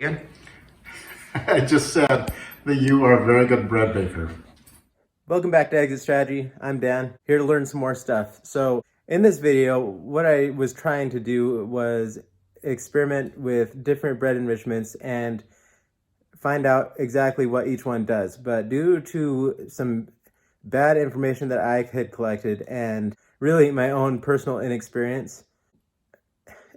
Again? I just said that you are a very good bread baker. Welcome back to Exit Strategy. I'm Dan, here to learn some more stuff. So in this video, what I was trying to do was experiment with different bread enrichments and find out exactly what each one does. But due to some bad information that I had collected and really my own personal inexperience,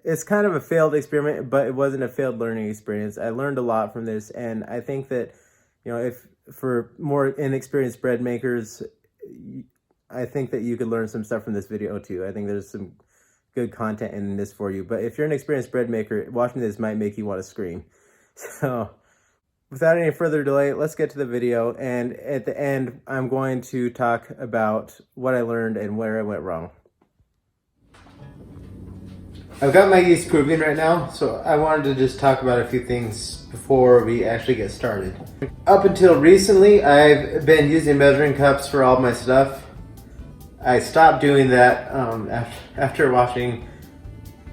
it's kind of a failed experiment, but it wasn't a failed learning experience. I learned a lot from this, and I think that, if for more inexperienced bread makers, I think that you could learn some stuff from this video too. I think there's some good content in this for you. But if you're an experienced bread maker, watching this might make you want to scream. So without any further delay, let's get to the video. And at the end, I'm going to talk about what I learned and where I went wrong. I've got my yeast proving right now, so I wanted to just talk about a few things before we actually get started. Up until recently, I've been using measuring cups for all my stuff. I stopped doing that after watching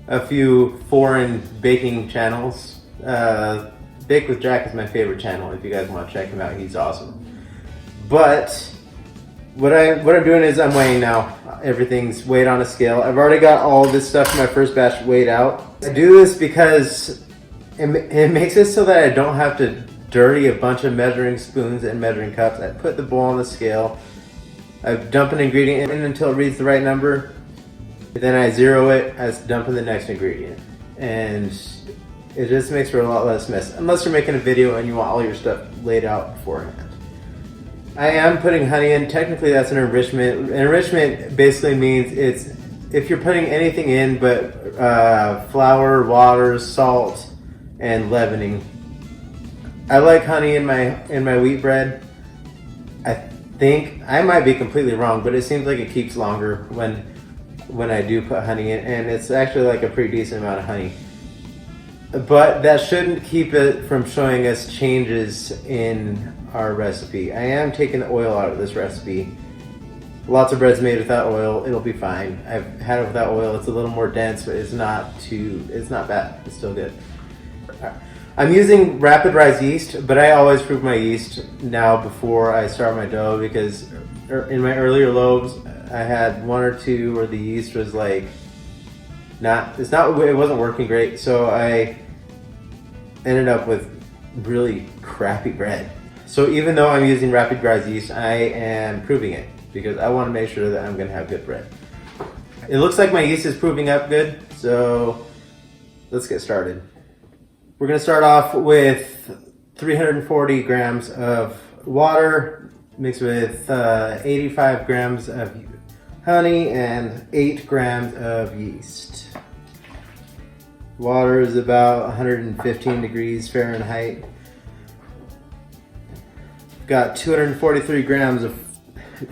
a few foreign baking channels. Bake with Jack is my favorite channel. If you guys want to check him out, he's awesome. But what I'm doing is I'm weighing now. Everything's weighed on a scale. I've already got all this stuff in my first batch weighed out. I do this because it makes it so that I don't have to dirty a bunch of measuring spoons and measuring cups. I put the bowl on the scale. I dump an ingredient in until it reads the right number. Then I zero it. I dump in the next ingredient. And it just makes for a lot less mess. Unless you're making a video and you want all your stuff laid out beforehand. I am putting honey in. Technically that's an enrichment. Enrichment basically means it's if you're putting anything in but flour, water, salt, and leavening. I like honey in my wheat bread. I think, I might be completely wrong, but it seems like it keeps longer when I do put honey in, and it's actually like a pretty decent amount of honey. But that shouldn't keep it from showing us changes in our recipe. I am taking the oil out of this recipe. Lots of bread's made without oil. It'll be fine. I've had it without oil. It's a little more dense, but it's not bad. It's still good. I'm using rapid rise yeast, but I always prove my yeast now before I start my dough, because in my earlier loaves, I had one or two where the yeast was like, it wasn't working great, so I ended up with really crappy bread. So even though I'm using rapid rise yeast, I am proving it because I want to make sure that I'm going to have good bread. It looks like my yeast is proving up good, so let's get started. We're going to start off with 340 grams of water mixed with 85 grams of honey and 8 grams of yeast. Water is about 115 degrees Fahrenheit. Got 243 grams of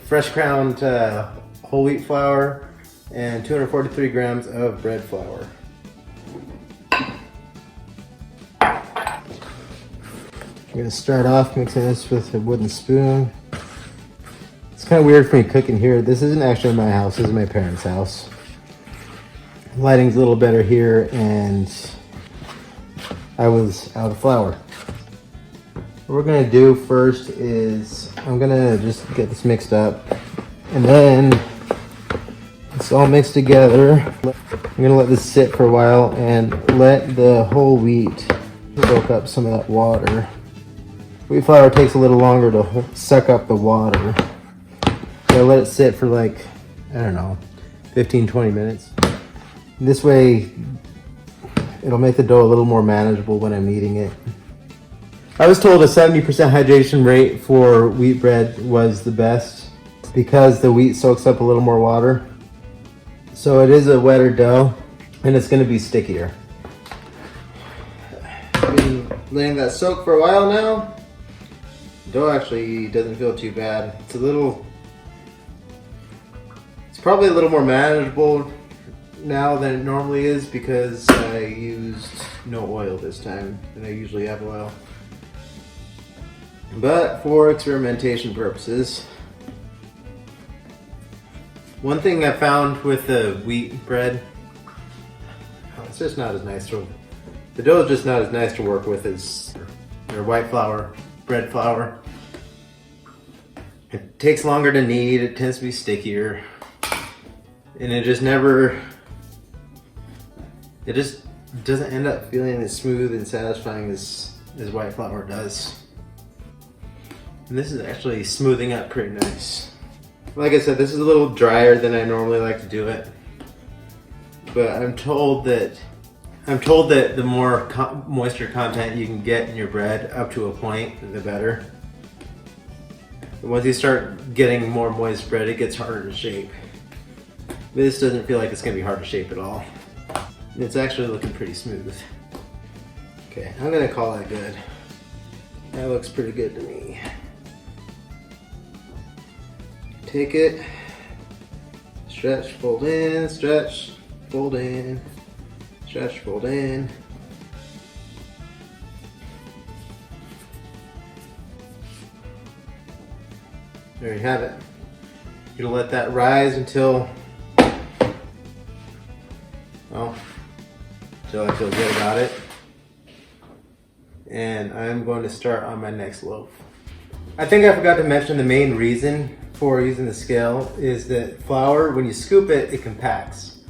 fresh ground whole wheat flour and 243 grams of bread flour. I'm gonna start off mixing this with a wooden spoon. It's kind of weird for me cooking here. This isn't actually my house, this is my parents' house. Lighting's a little better here, and I was out of flour. What we're gonna do first is I'm gonna just get this mixed up, and then it's all mixed together. I'm gonna let this sit for a while and let the whole wheat soak up some of that water. Wheat flour takes a little longer to suck up the water. So let it sit for like, I don't know, 15-20 minutes. This way it'll make the dough a little more manageable when I'm eating it. I was told a 70% hydration rate for wheat bread was the best because the wheat soaks up a little more water. So it is a wetter dough and it's going to be stickier. I've been letting that soak for a while now. The dough actually doesn't feel too bad. It's probably a little more manageable now than it normally is because I used no oil this time and I usually have oil. But for experimentation purposes, one thing I found with the wheat bread, it's just not as nice The dough is just not as nice to work with as your white flour, bread flour. It takes longer to knead, it tends to be stickier, and it just doesn't end up feeling as smooth and satisfying as white flour does. And this is actually smoothing up pretty nice. Like I said, this is a little drier than I normally like to do it, but I'm told that the more moisture content you can get in your bread up to a point, the better. Once you start getting more moist bread, it gets harder to shape. This doesn't feel like it's gonna be hard to shape at all. It's actually looking pretty smooth. Okay, I'm gonna call that good. That looks pretty good to me. Take it, stretch, fold in, stretch, fold in, stretch, fold in. There you have it. You're gonna let that rise until I feel good about it. And I'm going to start on my next loaf. I think I forgot to mention the main reason for using the scale is that flour, when you scoop it, it compacts.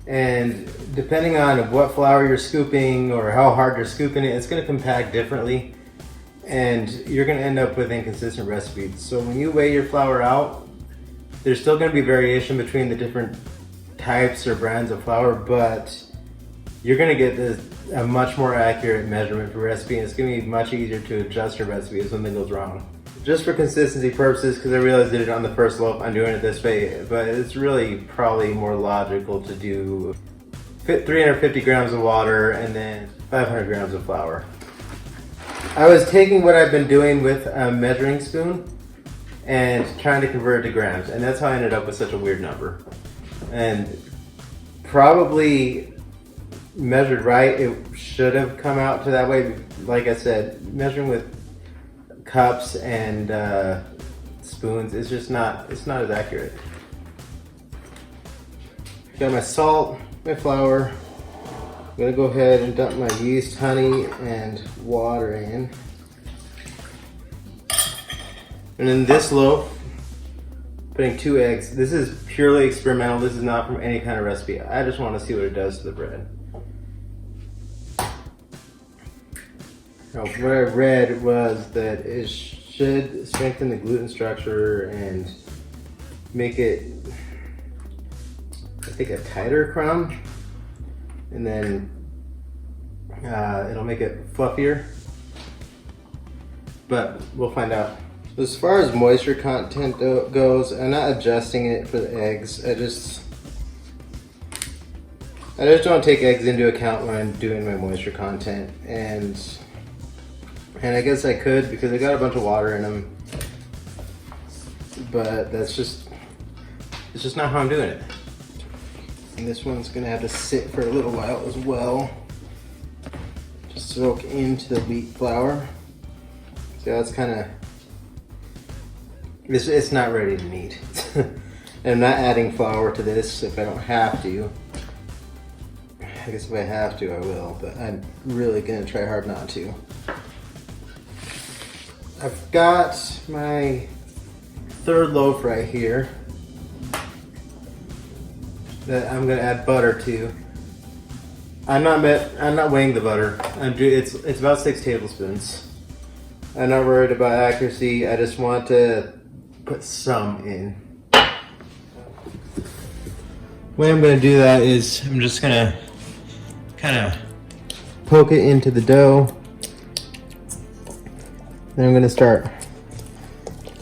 And depending on what flour you're scooping or how hard you're scooping it, it's gonna compact differently. And you're gonna end up with inconsistent recipes. So when you weigh your flour out, there's still gonna be variation between the different types or brands of flour, but you're gonna get a much more accurate measurement for recipe, and it's gonna be much easier to adjust your recipe if something goes wrong. Just for consistency purposes, because I realized I did it on the first loaf, I'm doing it this way, but it's really probably more logical to do 350 grams of water and then 500 grams of flour. I was taking what I've been doing with a measuring spoon and trying to convert it to grams, and that's how I ended up with such a weird number. And probably measured right, it should have come out to that way. Like I said, measuring with cups and spoons is just not as accurate. Got my salt, my flour. I'm gonna go ahead and dump my yeast, honey, and water in. And in this loaf, putting 2 eggs. This is purely experimental. This is not from any kind of recipe. I just want to see what it does to the bread. Now, what I read was that it should strengthen the gluten structure and make it, I think, a tighter crumb. And then it'll make it fluffier. But we'll find out. As far as moisture content goes, I'm not adjusting it for the eggs. I just don't take eggs into account when I'm doing my moisture content, and I guess I could because I got a bunch of water in them, but it's just not how I'm doing it. And this one's gonna have to sit for a little while as well, just soak into the wheat flour. So that's kind of. It's not ready to knead. And I'm not adding flour to this if I don't have to. I guess if I have to, I will, but I'm really gonna try hard not to. I've got my third loaf right here that I'm gonna add butter to. I'm not weighing the butter. It's about 6 tablespoons. I'm not worried about accuracy. I just want to put some in. The way I'm gonna do that is I'm just gonna kind of poke it into the dough. Then I'm gonna start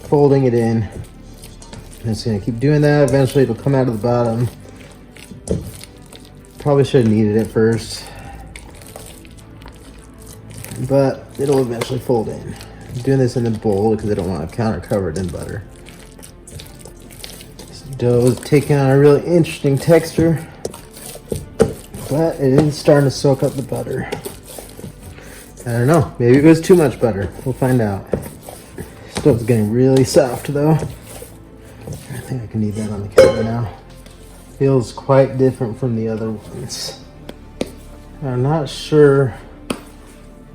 folding it in. I'm just gonna keep doing that. Eventually it'll come out of the bottom. Probably should have kneaded it first, but it'll eventually fold in. I'm doing this in the bowl because I don't want to counter cover it in butter. This dough is taking on a really interesting texture, but it is starting to soak up the butter. I don't know, maybe it was too much butter. We'll find out. Still getting really soft though. I think I can knead that on the counter now. Feels quite different from the other ones. I'm not sure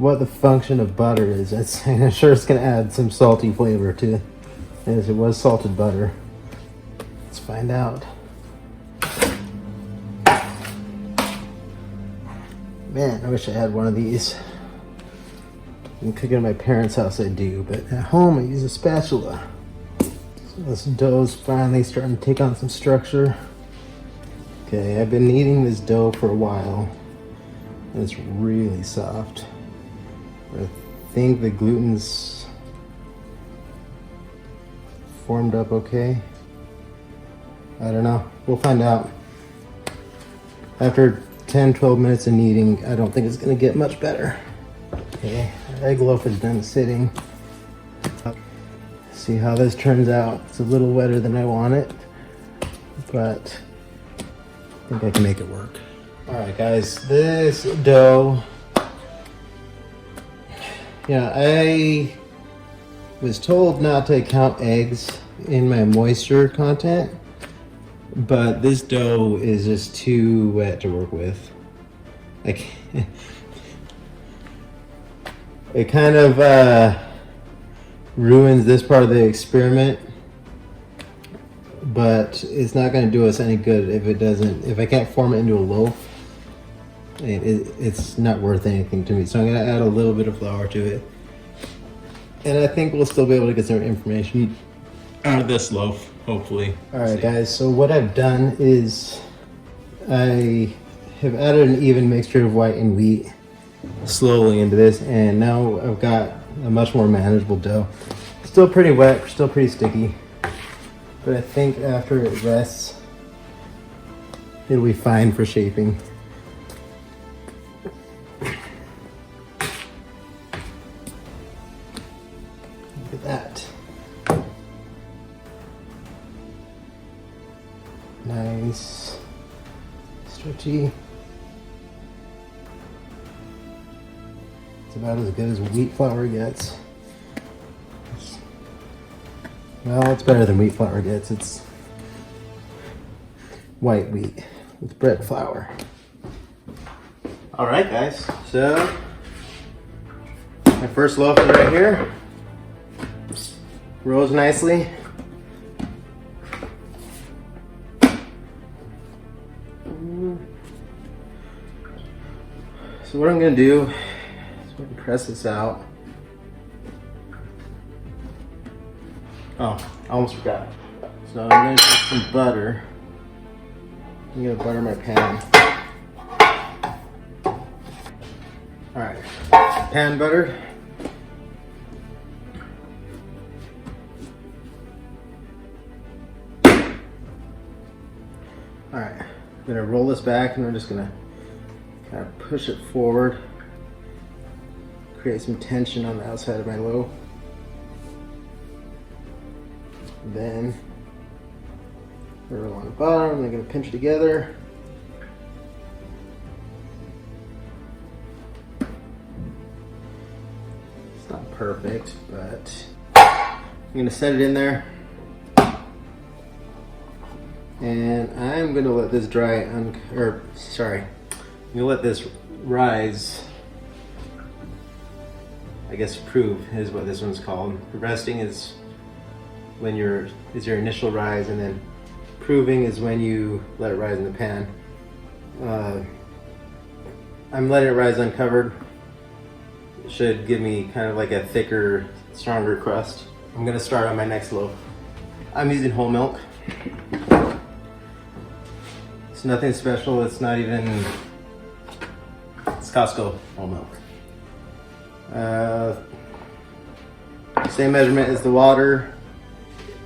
what the function of butter is. I'm sure it's gonna add some salty flavor to it, as it was salted butter. Let's find out. Man, I wish I had one of these. I'm cooking at my parents' house, I do, but at home I use a spatula. So this dough's finally starting to take on some structure. Okay, I've been kneading this dough for a while, and it's really soft. I think the gluten's formed up okay. I don't know. We'll find out. After 10-12 minutes of kneading, I don't think it's going to get much better. Okay, our egg loaf is done sitting. See how this turns out. It's a little wetter than I want it, but I think I can make it work. Alright guys, this dough, I was told not to count eggs in my moisture content, but this dough is just too wet to work with. It kind of ruins this part of the experiment, but it's not going to do us any good if I can't form it into a loaf. It's not worth anything to me. So I'm going to add a little bit of flour to it, and I think we'll still be able to get some information out of this loaf, hopefully. Alright guys, so what I've done is I have added an even mixture of white and wheat slowly into this, and now I've got a much more manageable dough. Still pretty wet, still pretty sticky, but I think after it rests, it'll be fine for shaping. Look at that. Nice, stretchy. It's about as good as wheat flour gets. Well, it's better than wheat flour gets. It's white wheat with bread flour. Alright guys, so my first loaf is right here. Rose nicely. So what I'm going to do is I'm going to press this out. Oh, I almost forgot. So I'm going to put some butter. I'm going to butter my pan. Alright, pan buttered. Alright, I'm going to roll this back and we're just going to kind of push it forward, create some tension on the outside of my loaf. Then roll on the bottom, I'm going to pinch it together. It's not perfect, but I'm going to set it in there. And I'm going to let this dry, I'm going to let this rise. I guess prove is what this one's called. Resting is when your initial rise, and then proving is when you let it rise in the pan. I'm letting it rise uncovered. It should give me kind of like a thicker, stronger crust. I'm gonna start on my next loaf. I'm using whole milk. It's nothing special. It's not even, it's Costco whole milk. Same measurement as the water.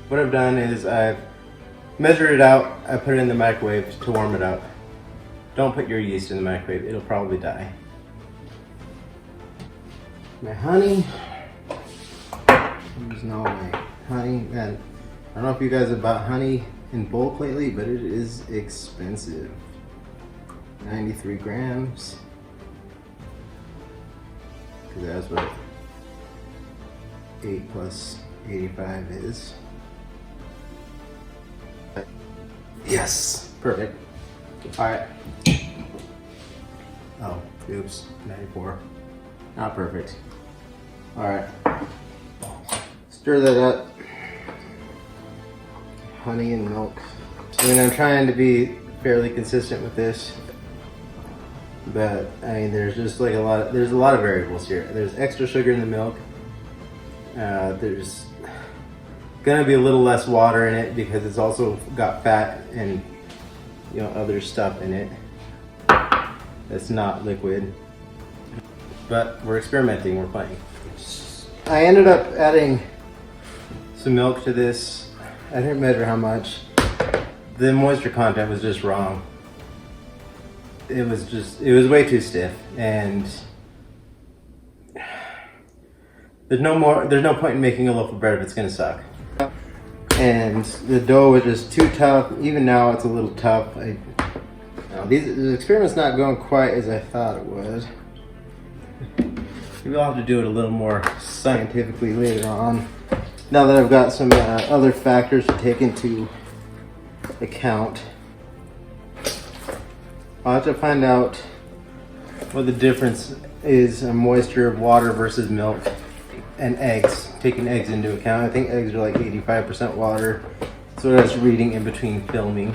What I've done is I've measured it out. I put it in the microwave to warm it up. Don't put your yeast in the microwave. It'll probably die. My honey. I'm using all my honey. Man, I don't know if you guys have bought honey in bulk lately, but it is expensive. 93 grams. Because that's what 8 plus 85 is. Yes, perfect. All right. Oh, oops, 94. Not perfect. All right. Stir that up. Honey and milk. I mean, I'm trying to be fairly consistent with this, but I mean, there's just like there's a lot of variables here. There's extra sugar in the milk. There's gonna be a little less water in it because it's also got fat and, you know, other stuff in it that's not liquid. But we're experimenting, we're playing. I ended up adding some milk to this. I didn't measure how much. The moisture content was just wrong. It was way too stiff, and there's no point in making a loaf of bread if it's gonna suck. And the dough was just too tough. Even now it's a little tough. The experiment's not going quite as I thought it was. Maybe I'll have to do it a little more scientifically later on. Now that I've got some other factors to take into account, I'll have to find out what the difference is in moisture of water versus milk and eggs. Taking eggs into account, I think eggs are like 85% water. That's what I was reading in between filming,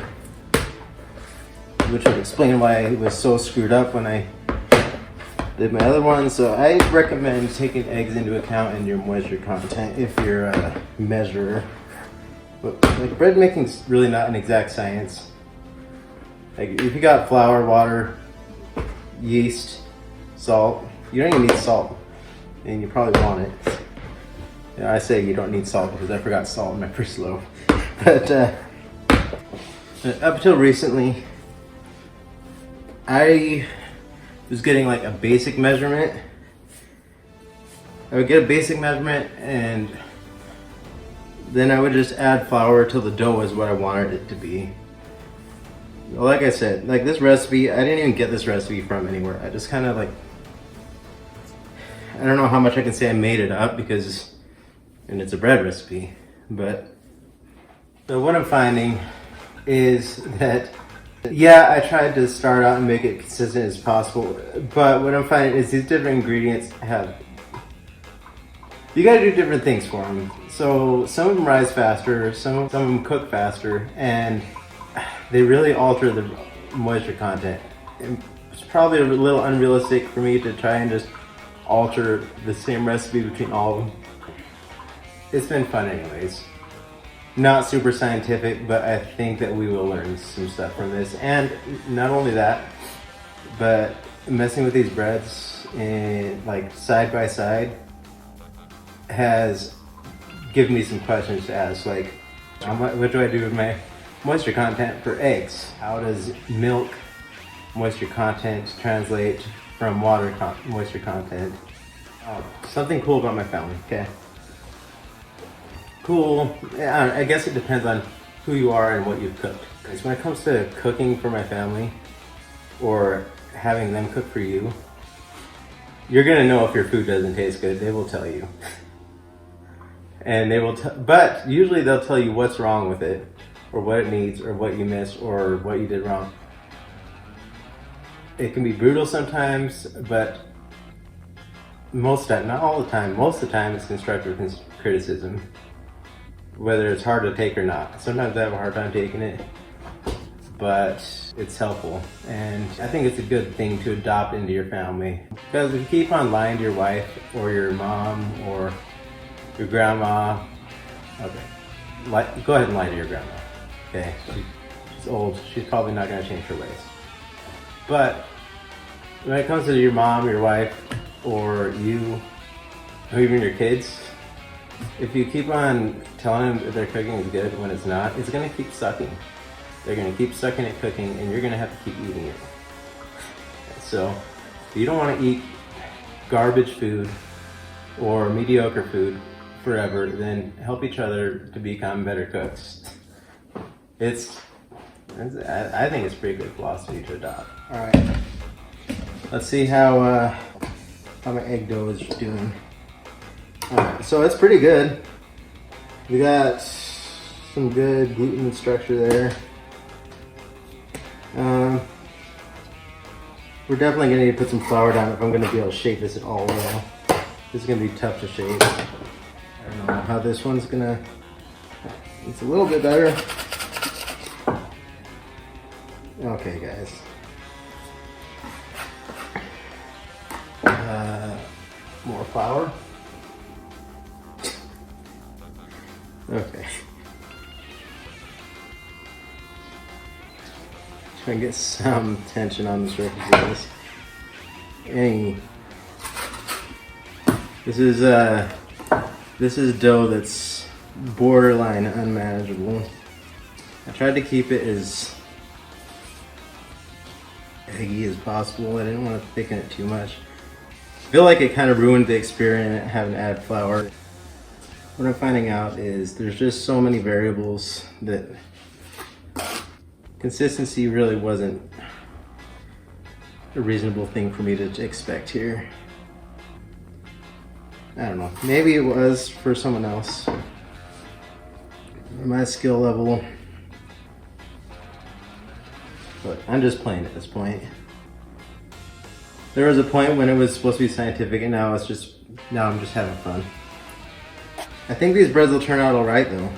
which would explain why it was so screwed up when I did my other one. So I recommend taking eggs into account in your moisture content if you're a measurer. But like, bread making's really not an exact science. Like, if you got flour, water, yeast, salt, you don't even need salt, and you probably want it. You know, I say you don't need salt because I forgot salt in my first loaf. But up until recently, I was getting like a basic measurement. I would get a basic measurement, and then I would just add flour till the dough is what I wanted it to be. Like I said, like this recipe, I didn't even get this recipe from anywhere. I just kind of like, I don't know how much I can say I made it up because, and it's a bread recipe, but so what I'm finding is that, yeah, I tried to start out and make it consistent as possible, but what I'm finding is these different ingredients you gotta do different things for them. So some of them rise faster, some of them cook faster, and they really alter the moisture content. And it's probably a little unrealistic for me to try and just alter the same recipe between all of them. It's been fun anyways. Not super scientific, but I think that we will learn some stuff from this. And not only that, but messing with these breads in like side by side has given me some questions to ask, like, what do I do with my moisture content for eggs? How does milk moisture content translate from water moisture content? Something cool about my family, okay? Cool, yeah, I guess it depends on who you are and what you've cooked. Because when it comes to cooking for my family, or having them cook for you, you're gonna know if your food doesn't taste good. They will tell you. And they will, but usually they'll tell you what's wrong with it, or what it needs, or what you missed, or what you did wrong. It can be brutal sometimes, but most of the time, not all the time, most of the time it's constructive criticism, whether it's hard to take or not. Sometimes I have a hard time taking it, but it's helpful. And I think it's a good thing to adopt into your family. Because if you keep on lying to your wife, or your mom, or your grandma, okay, go ahead and lie to your grandma, okay? She's old, she's probably not gonna change her ways. But when it comes to your mom, your wife, or you, or even your kids, if you keep on telling them that their cooking is good when it's not, it's gonna keep sucking. They're gonna keep sucking at cooking, and you're gonna have to keep eating it. So, if you don't wanna eat garbage food or mediocre food forever, then help each other to become better cooks. I think it's a pretty good philosophy to adopt. All right, let's see how my egg dough is doing. All right, so it's pretty good. We got some good gluten structure there. We're definitely gonna need to put some flour down if I'm gonna be able to shape this at all well. This is gonna be tough to shape. I don't know how this one's gonna, it's a little bit better. Okay, guys. More flour. Okay. Try and get some tension on the surface of this. This is dough that's borderline unmanageable. I tried to keep it as eggy as possible. I didn't want to thicken it too much. I feel like it kind of ruined the experience having to add flour. What I'm finding out is there's just so many variables that consistency really wasn't a reasonable thing for me to expect here. I don't know. Maybe it was for someone else. My skill level. But I'm just playing at this point. There was a point when it was supposed to be scientific, and now I'm just having fun. I think these breads will turn out all right, though.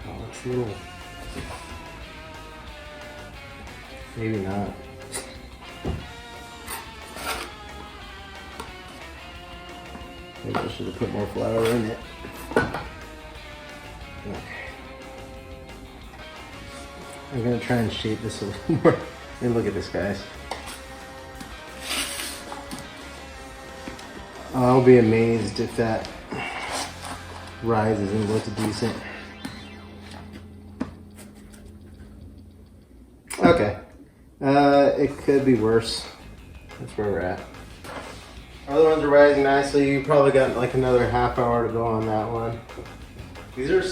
Oh, it's a little. Maybe not. Maybe I should have put more flour in it. Okay. I'm gonna try and shape this a little more. I mean, look at this, guys. I'll be amazed if that rises and looks decent. Okay. It could be worse. That's where we're at. Other ones are rising nicely. You probably got like another half hour to go on that one. These are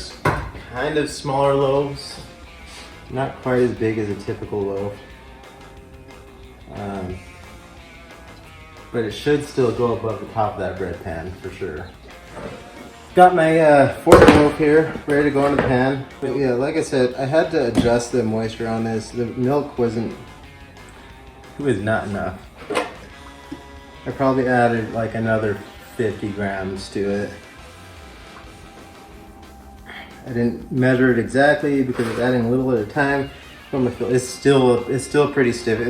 kind of smaller loaves. Not quite as big as a typical loaf. But it should still go above the top of that bread pan for sure. Got my fourth loaf here, ready to go in the pan. But yeah, like I said, I had to adjust the moisture on this. The milk was not enough. I probably added like another 50 grams to it. I didn't measure it exactly because it's adding a little at a time. It's still pretty stiff.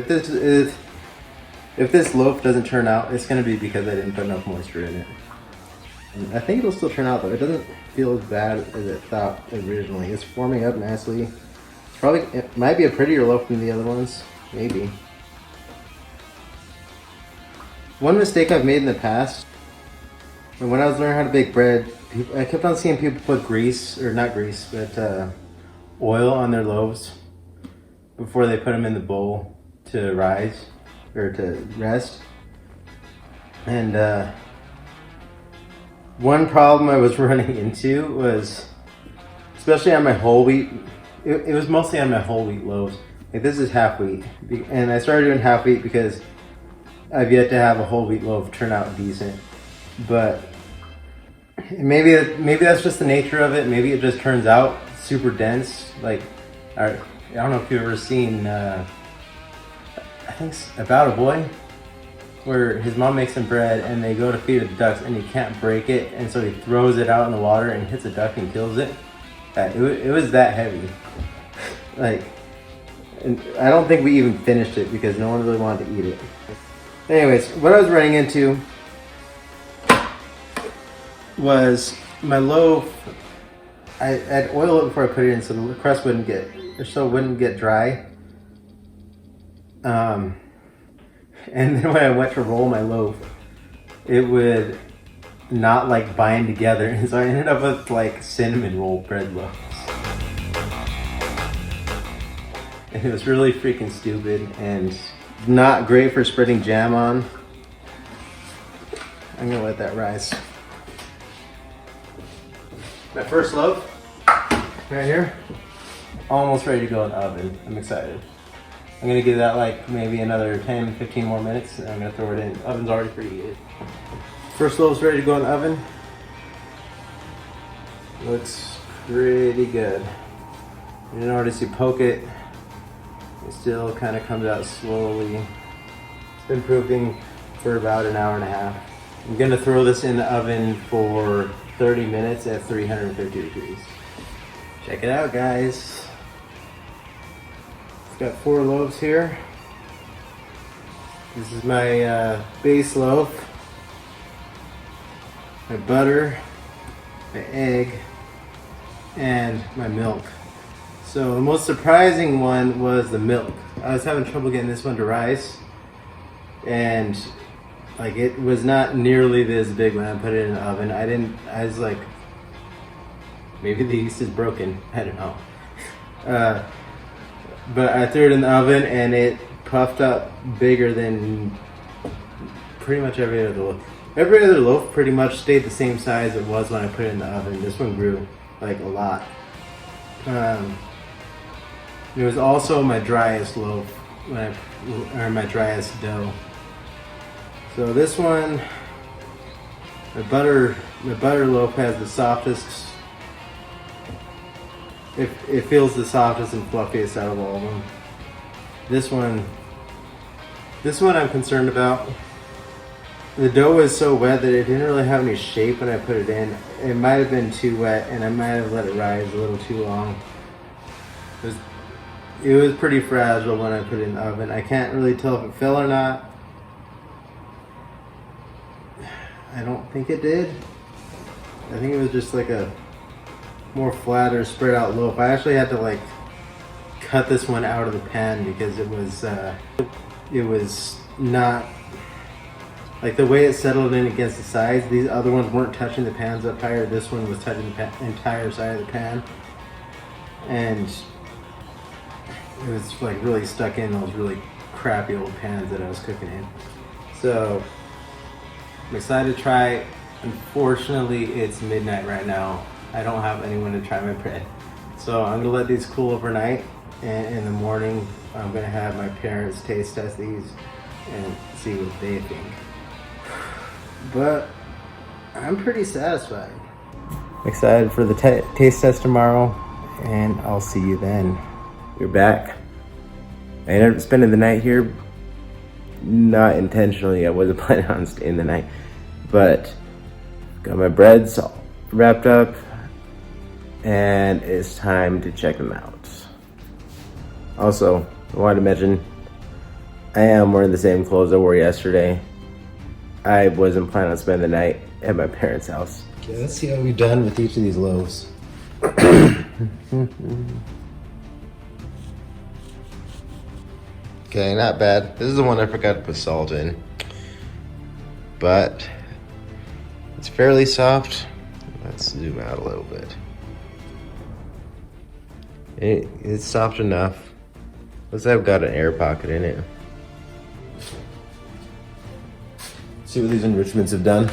If this loaf doesn't turn out, it's going to be because I didn't put enough moisture in it. And I think it'll still turn out though. It doesn't feel as bad as it thought originally. It's forming up nicely. It might be a prettier loaf than the other ones, maybe. One mistake I've made in the past, when I was learning how to bake bread, I kept on seeing people put oil on their loaves before they put them in the bowl to rise or to rest. And one problem I was running into was, especially on my whole wheat, it was mostly on my whole wheat loaves. Like this is half wheat, and I started doing half wheat because I've yet to have a whole wheat loaf turn out decent. But maybe that's just the nature of it. Maybe it just turns out super dense. Like, I don't know if you've ever seen, I think it's About a Boy, where his mom makes some bread and they go to feed it to ducks and he can't break it, and so he throws it out in the water and hits a duck and kills it. It was that heavy. Like, and I don't think we even finished it because no one really wanted to eat it. Anyways, what I was running into was my loaf. I'd oil it before I put it in so the crust wouldn't get dry. And then when I went to roll my loaf, it would not like bind together, and so I ended up with like cinnamon roll bread loaves. And it was really freaking stupid and not great for spreading jam on. I'm gonna let that rise. My first loaf, right here, almost ready to go in the oven. I'm excited. I'm gonna give that like maybe another 10, 15 more minutes, and I'm gonna throw it in. The oven's already preheated. First loaf's ready to go in the oven. Looks pretty good. You notice you poke it, it still kind of comes out slowly. been proofing for about an hour and a half. I'm gonna throw this in the oven for 30 minutes at 350 degrees. Check it out, guys. It's got 4 loaves here. This is my base loaf, my butter, my egg, and my milk. So the most surprising one was the milk. I was having trouble getting this one to rise, and like it was not nearly this big when I put it in the oven. I was like, maybe the yeast is broken. I don't know. But I threw it in the oven and it puffed up bigger than pretty much every other loaf. Every other loaf pretty much stayed the same size it was when I put it in the oven. This one grew like a lot. It was also my driest loaf or my driest dough. So this one, my butter loaf has the softest. It feels the softest and fluffiest out of all of them. This one I'm concerned about. The dough was so wet that it didn't really have any shape when I put it in. It might have been too wet and I might have let it rise a little too long. It was pretty fragile when I put it in the oven. I can't really tell if it fell or not. I don't think it did. I think it was just like a more flatter, spread out loaf. I actually had to like cut this one out of the pan because it was not like the way it settled in against the sides. These other ones weren't touching the pans up higher. This one was touching the entire side of the pan, and it was like really stuck in those really crappy old pans that I was cooking in. So I'm excited to try it. Unfortunately, it's midnight right now. I don't have anyone to try my bread. So I'm gonna let these cool overnight, and in the morning, I'm gonna have my parents taste test these and see what they think. But I'm pretty satisfied. Excited for the taste test tomorrow, and I'll see you then. You're back. I ended up spending the night here, not intentionally. I wasn't planning on staying the night, but got my breads wrapped up, and it's time to check them out. Also, I wanted to mention, I am wearing the same clothes I wore yesterday. I wasn't planning on spending the night at my parents' house. Okay, let's see how we've done with each of these loaves. Okay, not bad. This is the one I forgot to put salt in, but it's fairly soft. Let's zoom out a little bit. It's soft enough. Looks like I've got an air pocket in it. See what these enrichments have done.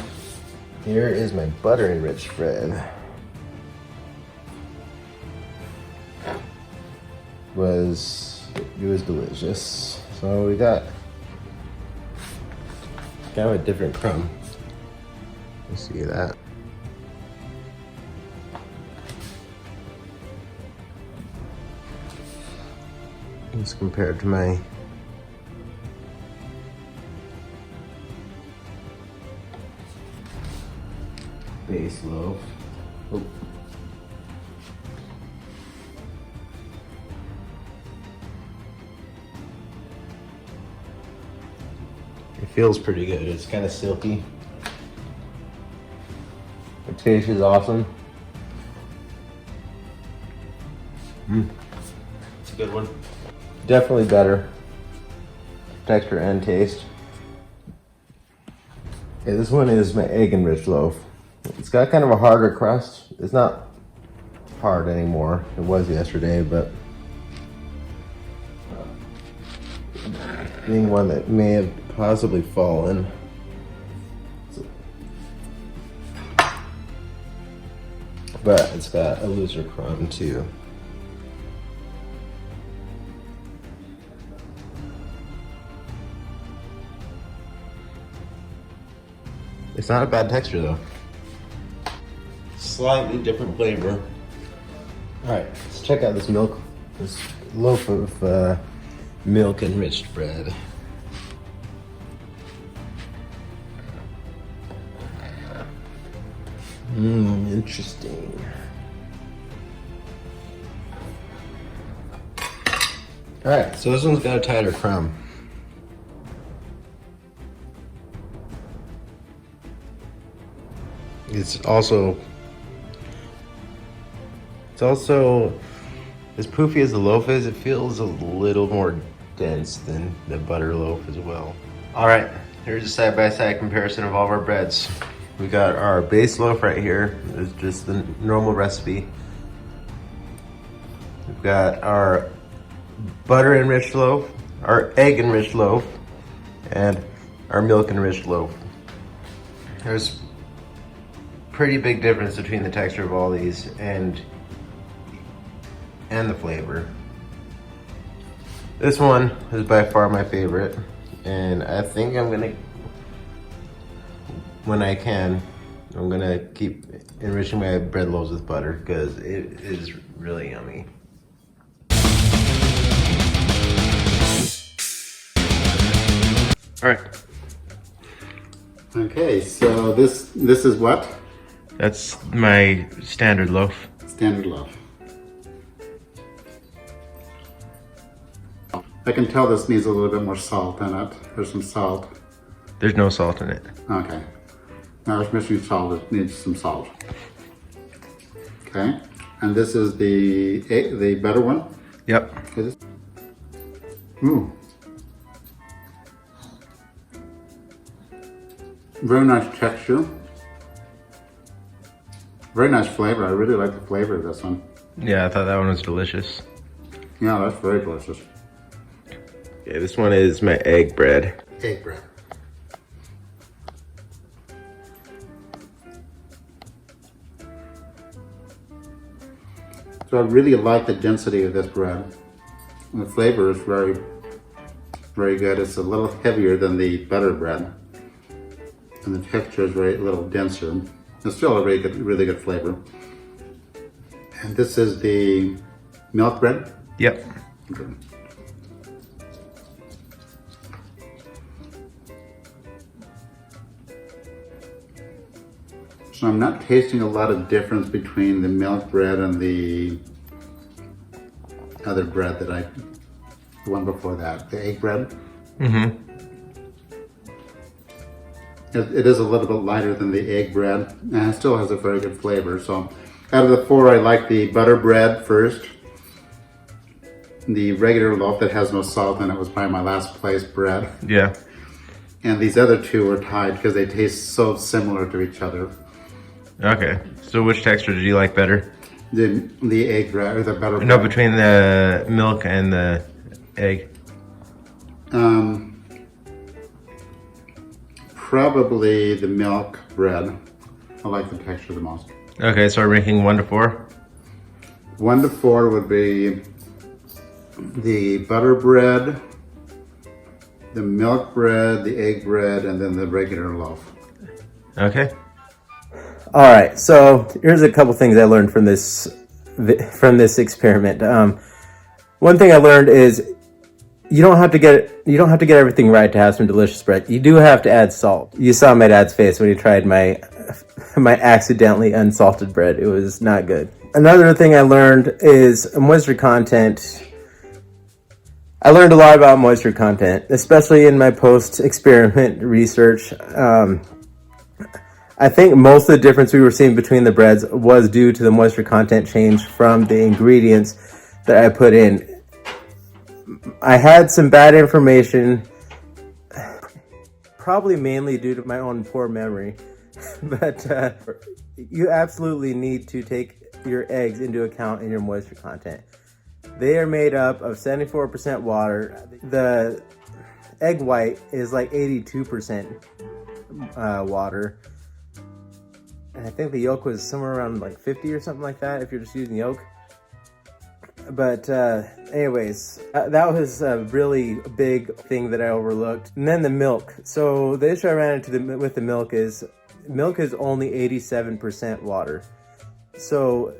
Here is my butter enriched bread. It was delicious. So we got kind of a different crumb. You see that? As compared to my base loaf. Oh. It feels pretty good. It's kind of silky. The taste is awesome. It's a good one. Definitely better texture and taste. Okay, this one is my egg enriched loaf. It's got kind of a harder crust. It's not hard anymore. It was yesterday, but being one that may have possibly fallen. But it's got a looser crumb too. It's not a bad texture though. Slightly different flavor. All right, let's check out this loaf of milk enriched bread. Interesting. Alright, so this one's got a tighter crumb. It's also as poofy as the loaf is, it feels a little more dense than the butter loaf as well. Alright, here's a side-by-side comparison of all of our breads. We got our base loaf right here. It's just the normal recipe. We've got our butter enriched loaf, our egg enriched loaf, and our milk enriched loaf. There's pretty big difference between the texture of all these and the flavor. This one is by far my favorite, and I think I'm gonna, when I can, I'm gonna keep enriching my bread loaves with butter because it is really yummy. All right. Okay, so this is what? That's my standard loaf. Standard loaf. I can tell this needs a little bit more salt in it. There's some salt. There's no salt in it. Okay. Now it's missing salt. It needs some salt. Okay. And this is the better one? Yep. Ooh. Very nice texture. Very nice flavor. I really like the flavor of this one. Yeah, I thought that one was delicious. Yeah, that's very delicious. Okay, this one is my egg bread. Egg bread. So I really like the density of this bread. And the flavor is very, very good. It's a little heavier than the butter bread. And the texture is a little denser. It's still a really good flavor. And this is the milk bread? Yep. Okay. So I'm not tasting a lot of difference between the milk bread and the other bread the one before that, the egg bread. Mm-hmm. It is a little bit lighter than the egg bread, and it still has a very good flavor. So out of the four, I like the butter bread first. The regular loaf that has no salt in it was probably my last place bread. Yeah. And these other two are tied because they taste so similar to each other. Okay. So which texture did you like better? The egg bread or the butter bread? No, between the milk and the egg. Probably the milk bread. I like the texture the most. Okay, so we're ranking 1 to 4. 1 to 4 would be the butter bread, the milk bread, the egg bread, and then the regular loaf. Okay. All right, so here's a couple things I learned from this experiment. One thing I learned is you don't have to get everything right to have some delicious bread. You do have to add salt. You saw my dad's face when he tried my accidentally unsalted bread. It was not good. Another thing I learned is moisture content. I learned a lot about moisture content, especially in my post-experiment research. I think most of the difference we were seeing between the breads was due to the moisture content change from the ingredients that I put in. I had some bad information, probably mainly due to my own poor memory, but you absolutely need to take your eggs into account in your moisture content. They are made up of 74% water. The egg white is like 82% water. And I think the yolk was somewhere around like 50 or something like that if you're just using yolk. But anyways, that was a really big thing that I overlooked. And then the milk. So the issue I ran into with the milk is only 87% water. So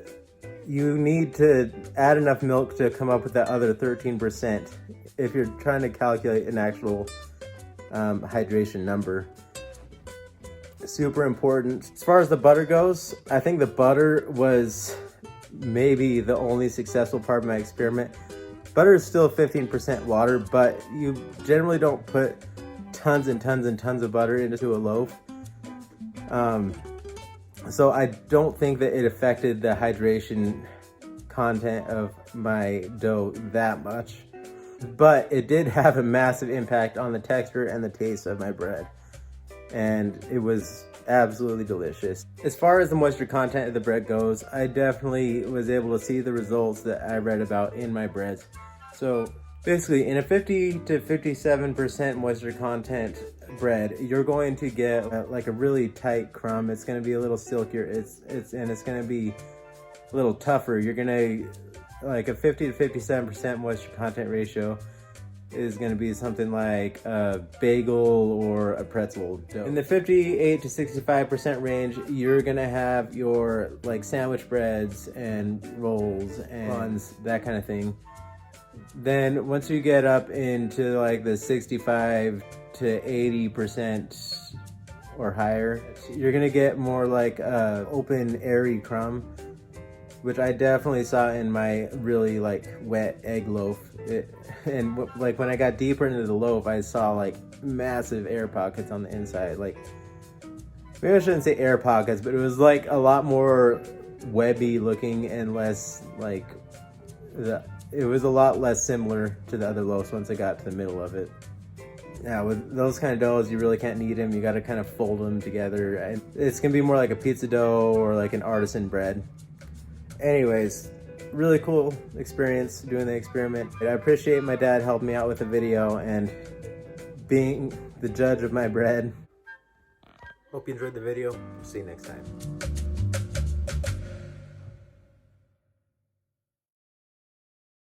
you need to add enough milk to come up with that other 13% if you're trying to calculate an actual hydration number. super important. As far as the butter goes, I think the butter was maybe the only successful part of my experiment. Butter is still 15% water, but you generally don't put tons and tons and tons of butter into a loaf. So I don't think that it affected the hydration content of my dough that much, but it did have a massive impact on the texture and the taste of my bread, and it was absolutely delicious. As far as the moisture content of the bread goes, I definitely was able to see the results that I read about in my breads. So basically, in a 50 to 57% moisture content bread, you're going to get like a really tight crumb. It's going to be a little silkier. It's going to be a little tougher. You're going to, like, a 50 to 57% moisture content ratio is going to be something like a bagel or a pretzel dough. In the 58 to 65% range, you're going to have your like sandwich breads and rolls and buns, that kind of thing. Then once you get up into like the 65 to 80% or higher, you're gonna get more like a open, airy crumb, which I definitely saw in my really like wet egg loaf. Like when I got deeper into the loaf, I saw like massive air pockets on the inside. Like, maybe I shouldn't say air pockets, but it was like a lot more webby looking and less like it was a lot less similar to the other loaves once I got to the middle of it. Yeah, with those kind of doughs, you really can't knead them. You got to kind of fold them together. And it's going to be more like a pizza dough or like an artisan bread. Anyways, really cool experience doing the experiment. I appreciate my dad helping me out with the video and being the judge of my bread. Hope you enjoyed the video. See you next time.